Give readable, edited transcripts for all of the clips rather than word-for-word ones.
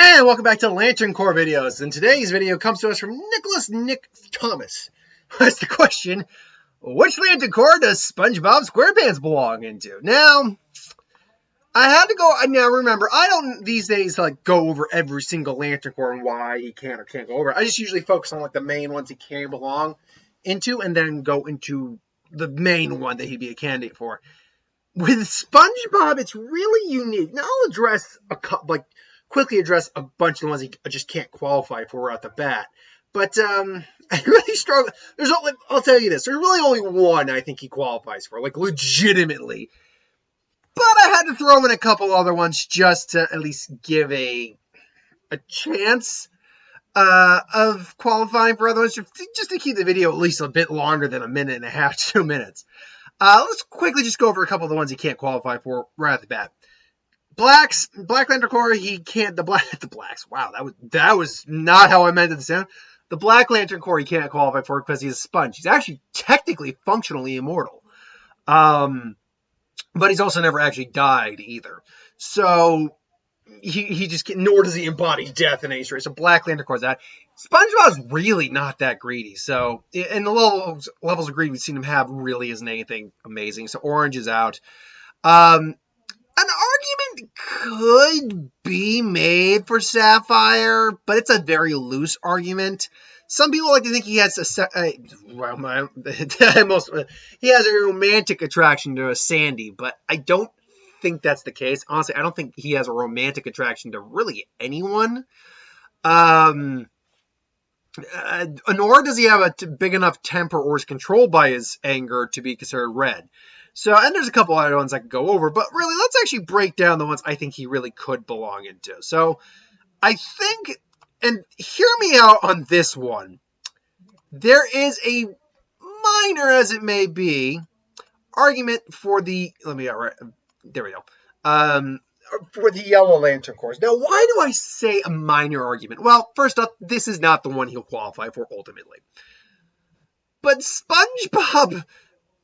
And welcome back to Lantern Corps videos. And today's video comes to us from Nick Thomas. That's the question: which Lantern Corps does SpongeBob SquarePants belong into? Now, I had to go. Now, remember, I don't these days go over every single Lantern Corps and why he can or can't go over. I just usually focus on the main ones he can belong into, and then go into the main one that he'd be a candidate for. With SpongeBob, it's really unique. Now, I'll address quickly address a bunch of the ones he just can't qualify for right off the bat. But I really struggle. I'll tell you this. There's really only one I think he qualifies for, legitimately. But I had to throw in a couple other ones just to at least give a chance of qualifying for other ones, just to keep the video at least a bit longer than a minute and a half, 2 minutes. Let's quickly just go over a couple of the ones he can't qualify for right off the bat. Black Lantern Corps, he can't. The blacks. Wow, that was not how I meant it to sound. The Black Lantern Corps he can't qualify for because he's a sponge. He's actually technically functionally immortal, but he's also never actually died either. So he just can't, nor does he embody death in any way. So Black Lantern Corps is that. SpongeBob's really not that greedy. So in the levels of greed we've seen him have really isn't anything amazing. So Orange is out. An argument could be made for Sapphire, but it's a very loose argument. Some people like to think he has he has a romantic attraction to a Sandy, but I don't think that's the case. Honestly, I don't think he has a romantic attraction to really anyone. Nor does he have a big enough temper or is controlled by his anger to be considered red. So, and there's a couple other ones I could go over, but really, let's actually break down the ones I think he really could belong into. So, I think, and hear me out on this one, there is a minor, as it may be, argument for the, for the Yellow Lantern Corps. Now, why do I say a minor argument? Well, first off, this is not the one he'll qualify for ultimately. But SpongeBob,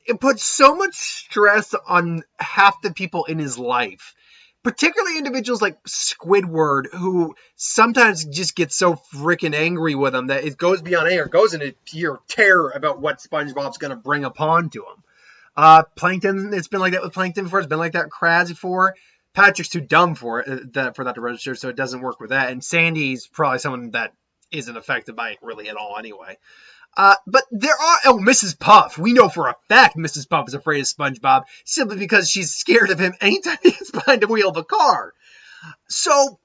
it puts so much stress on half the people in his life, particularly individuals like Squidward, who sometimes just get so freaking angry with him that it goes beyond anger, goes into pure terror about what SpongeBob's going to bring upon to him. Plankton, it's been like that with Plankton before. It's been like that with Krabs before. Patrick's too dumb for that to register, so it doesn't work with that. And Sandy's probably someone that isn't affected by it really at all anyway. But there are, Mrs. Puff. We know for a fact Mrs. Puff is afraid of SpongeBob simply because she's scared of him anytime he gets behind the wheel of a car. So,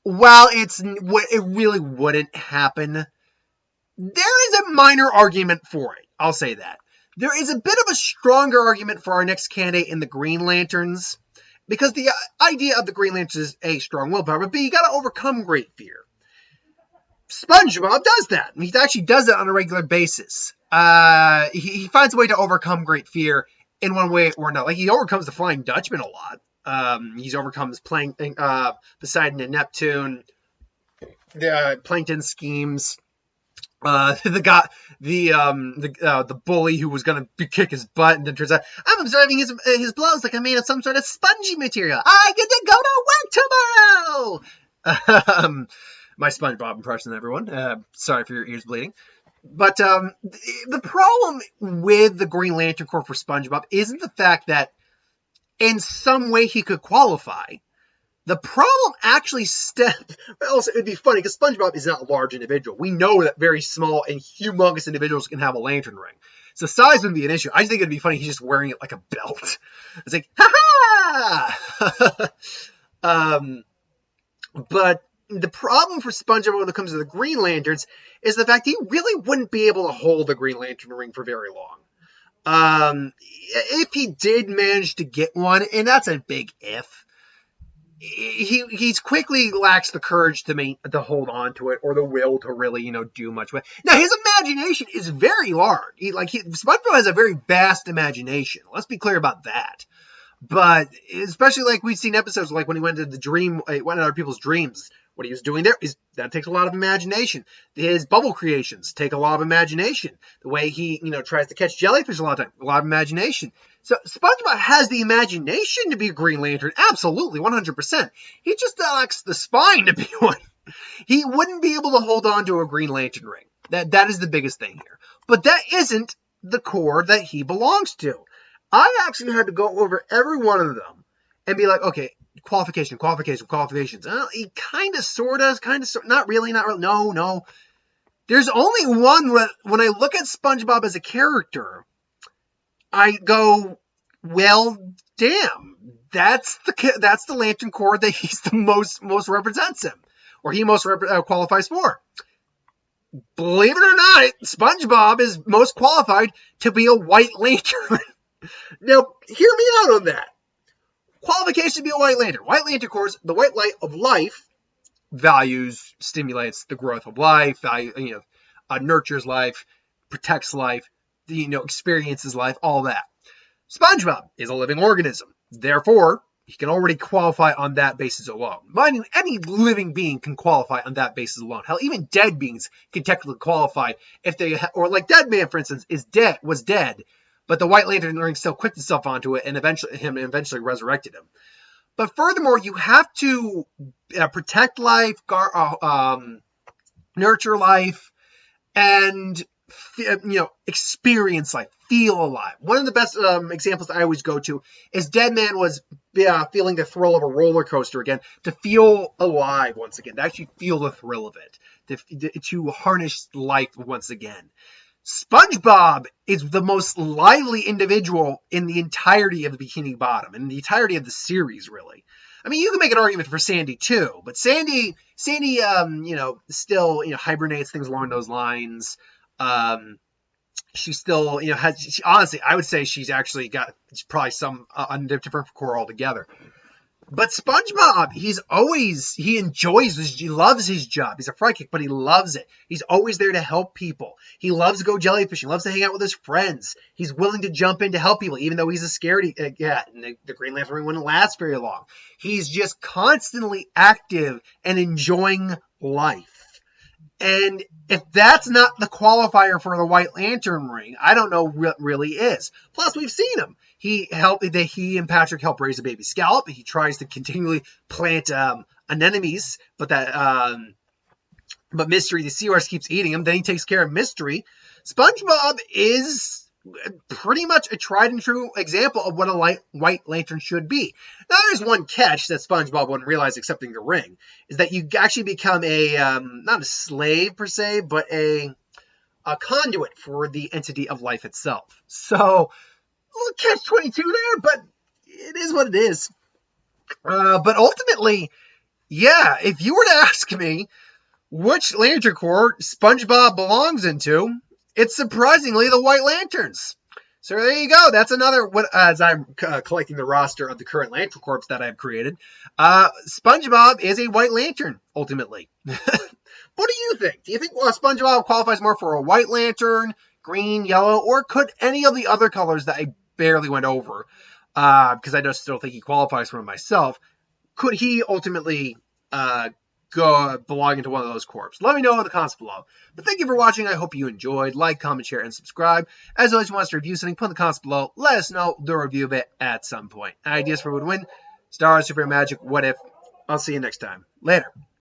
while it really wouldn't happen, there is a minor argument for it. I'll say that. There is a bit of a stronger argument for our next candidate in the Green Lanterns, because the idea of the Green Lanterns is strong willpower, but B, you gotta overcome great fear. SpongeBob does that. He actually does that on a regular basis. He finds a way to overcome great fear in one way or another. Like, he overcomes the Flying Dutchman a lot. He's overcomes Poseidon and Neptune, the Plankton schemes, the bully who was going to kick his butt, and then turns out, I'm observing his blows like I'm made of some sort of spongy material. I get to go to work tomorrow! My SpongeBob impression, everyone. Sorry for your ears bleeding. But the problem with the Green Lantern Corps for SpongeBob isn't the fact that in some way he could qualify. The problem actually also, it'd be funny because SpongeBob is not a large individual. We know that very small and humongous individuals can have a lantern ring. So size wouldn't be an issue. I just think it'd be funny he's just wearing it like a belt. It's like, ha-ha! But the problem for SpongeBob when it comes to the Green Lanterns is the fact he really wouldn't be able to hold the Green Lantern ring for very long. If he did manage to get one, and that's a big if, he's quickly lacks the courage to hold on to it or the will to really, do much with it. Now, his imagination is very large. SpongeBob has a very vast imagination. Let's be clear about that. But especially we've seen episodes like when he went into went into other people's dreams. What he was doing there that takes a lot of imagination. His bubble creations take a lot of imagination. The way he, tries to catch jellyfish a lot of imagination. So SpongeBob has the imagination to be a Green Lantern, absolutely, 100%. He just lacks the spine to be one. He wouldn't be able to hold on to a Green Lantern ring. That is the biggest thing here. But that isn't the Corps that he belongs to. I actually had to go over every one of them and be like, okay, qualifications. He kind of, sort of, not really, no. There's only one when I look at SpongeBob as a character, I go, well, damn, that's the Lantern Corps that he's the most represents him, or he most qualifies for. Believe it or not, SpongeBob is most qualified to be a White Lantern. Now, hear me out on that. Qualification to be a White Lantern. White Lantern Corps, the white light of life, values, stimulates the growth of life, nurtures life, protects life, experiences life, all that. SpongeBob is a living organism. Therefore, he can already qualify on that basis alone. Any living being can qualify on that basis alone. Hell, even dead beings can technically qualify if they, or like Deadman, for instance, was dead, but the White Lantern ring still clicked itself onto it and eventually resurrected him. But furthermore, you have to protect life, nurture life, and experience life, feel alive. One of the best examples I always go to is Deadman was feeling the thrill of a roller coaster again, to feel alive once again, to actually feel the thrill of it, to harness life once again. SpongeBob is the most lively individual in the entirety of the Bikini Bottom, in the entirety of the series, really. I mean, you can make an argument for Sandy too, but Sandy, still, hibernates, things along those lines. She still, honestly, I would say she's actually got probably some different core altogether. But SpongeBob, he loves his job. He's a fry kick, but he loves it. He's always there to help people. He loves to go jellyfishing. He loves to hang out with his friends. He's willing to jump in to help people, even though he's a scaredy cat, and the Green Lantern ring wouldn't last very long. He's just constantly active and enjoying life. And if that's not the qualifier for the White Lantern ring, I don't know what really is. Plus, we've seen him. He and Patrick help raise a baby scallop. He tries to continually plant anemones, but Mystery, the seahorse, keeps eating him. Then he takes care of Mystery. SpongeBob is pretty much a tried and true example of what a White Lantern should be. Now, there's one catch that SpongeBob wouldn't realize accepting the ring, is that you actually become not a slave per se, but a conduit for the entity of life itself. So, a little catch-22 there, but it is what it is. But ultimately, yeah, if you were to ask me which Lantern Corps SpongeBob belongs into, it's surprisingly the White Lanterns. So there you go. That's another, as I'm collecting the roster of the current Lantern Corps that I've created. SpongeBob is a White Lantern, ultimately. What do you think? Do you think SpongeBob qualifies more for a White Lantern, green, yellow, or could any of the other colors that I barely went over, because I just still think he qualifies for it myself, could he ultimately go belong into one of those corps? Let me know in the comments below. But thank you for watching. I hope you enjoyed. Like, comment, share, and subscribe. As always, if you want us to review something, put in the comments below. Let us know. Do a review of it at some point. Ideas for who would win? Star Wars, Super Magic, What If? I'll see you next time. Later.